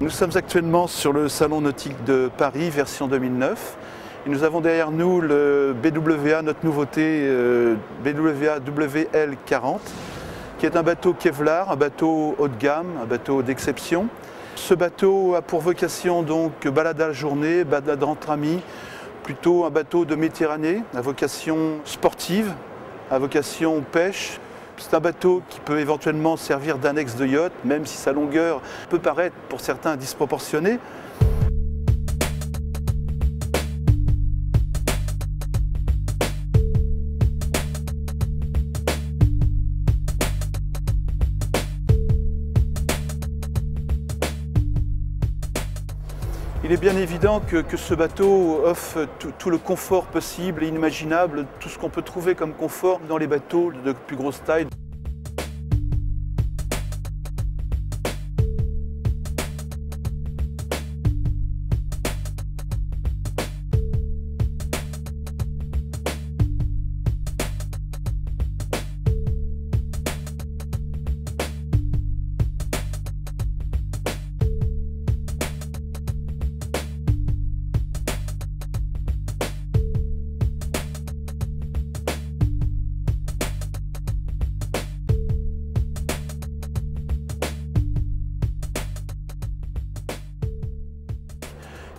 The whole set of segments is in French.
Nous sommes actuellement sur le Salon nautique de Paris, version 2009. Et nous avons derrière nous le BWA, notre nouveauté, BWA WL40, qui est un bateau Kevlar, un bateau haut de gamme, un bateau d'exception. Ce bateau a pour vocation donc balade à la journée, balade entre amis, plutôt un bateau de Méditerranée, à vocation sportive, à vocation pêche. C'est un bateau qui peut éventuellement servir d'annexe de yacht, même si sa longueur peut paraître pour certains disproportionnée. Il est bien évident que ce bateau offre tout le confort possible et inimaginable, tout ce qu'on peut trouver comme confort dans les bateaux de plus grosse taille.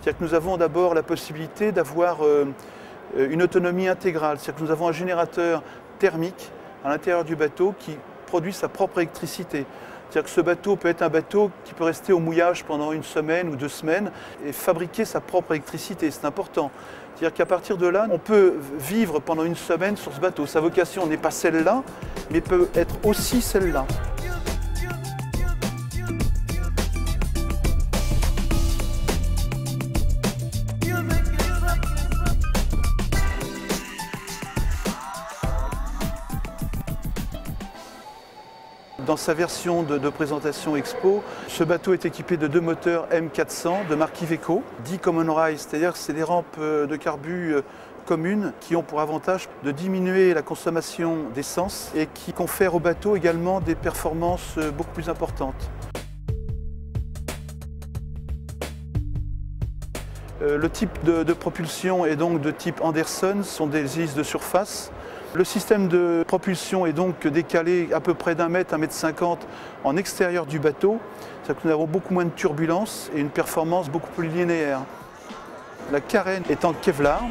C'est-à-dire que nous avons d'abord la possibilité d'avoir une autonomie intégrale. C'est-à-dire que nous avons un générateur thermique à l'intérieur du bateau qui produit sa propre électricité. C'est-à-dire que ce bateau peut être un bateau qui peut rester au mouillage pendant une semaine ou 2 semaines et fabriquer sa propre électricité. C'est important. C'est-à-dire qu'à partir de là, on peut vivre pendant une semaine sur ce bateau. Sa vocation n'est pas celle-là, mais peut être aussi celle-là. Dans sa version de présentation Expo, ce bateau est équipé de 2 moteurs M400 de marque Iveco, dits Common Rail, c'est-à-dire que c'est des rampes de carbu communes qui ont pour avantage de diminuer la consommation d'essence et qui confèrent au bateau également des performances beaucoup plus importantes. Le type de propulsion est donc de type Anderson, ce sont des hélices de surface. Le système de propulsion est donc décalé à peu près d'1 mètre, 1,50 m en extérieur du bateau. C'est-à-dire que nous avons beaucoup moins de turbulences et une performance beaucoup plus linéaire. La carène est en Kevlar,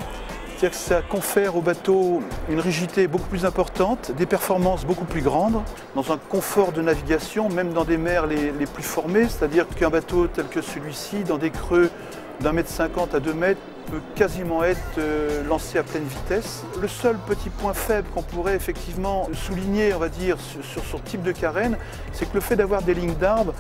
c'est-à-dire que ça confère au bateau une rigidité beaucoup plus importante, des performances beaucoup plus grandes, dans un confort de navigation, même dans des mers les plus formées. C'est-à-dire qu'un bateau tel que celui-ci, dans des creux d'1,50 m à 2 mètres, peut quasiment être lancé à pleine vitesse. Le seul petit point faible qu'on pourrait effectivement souligner, on va dire, sur ce type de carène, c'est que le fait d'avoir des lignes d'arbre,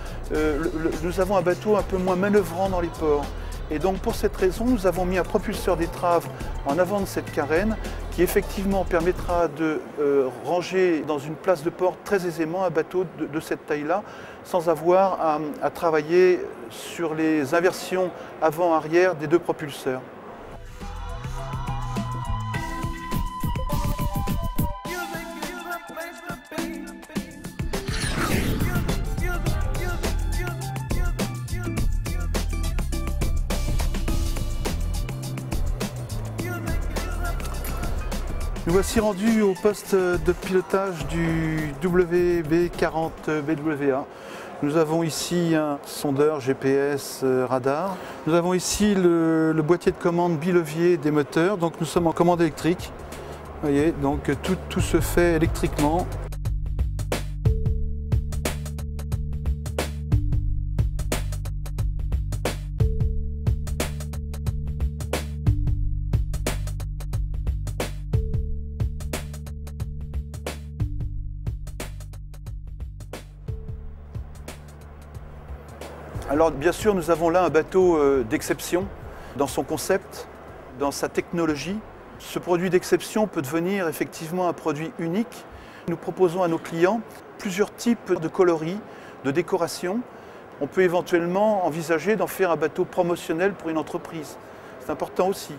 nous avons un bateau un peu moins manœuvrant dans les ports. Et donc pour cette raison, nous avons mis un propulseur d'étrave en avant de cette carène qui effectivement permettra de ranger dans une place de port très aisément un bateau de cette taille-là sans avoir à travailler sur les inversions avant-arrière des 2 propulseurs. Nous voici rendus au poste de pilotage du WB40 BWA. Nous avons ici un sondeur GPS radar. Nous avons ici le boîtier de commande bilevier des moteurs. Donc nous sommes en commande électrique. Vous voyez, donc tout se fait électriquement. Alors bien sûr, nous avons là un bateau d'exception dans son concept, dans sa technologie. Ce produit d'exception peut devenir effectivement un produit unique. Nous proposons à nos clients plusieurs types de coloris, de décoration. On peut éventuellement envisager d'en faire un bateau promotionnel pour une entreprise. C'est important aussi.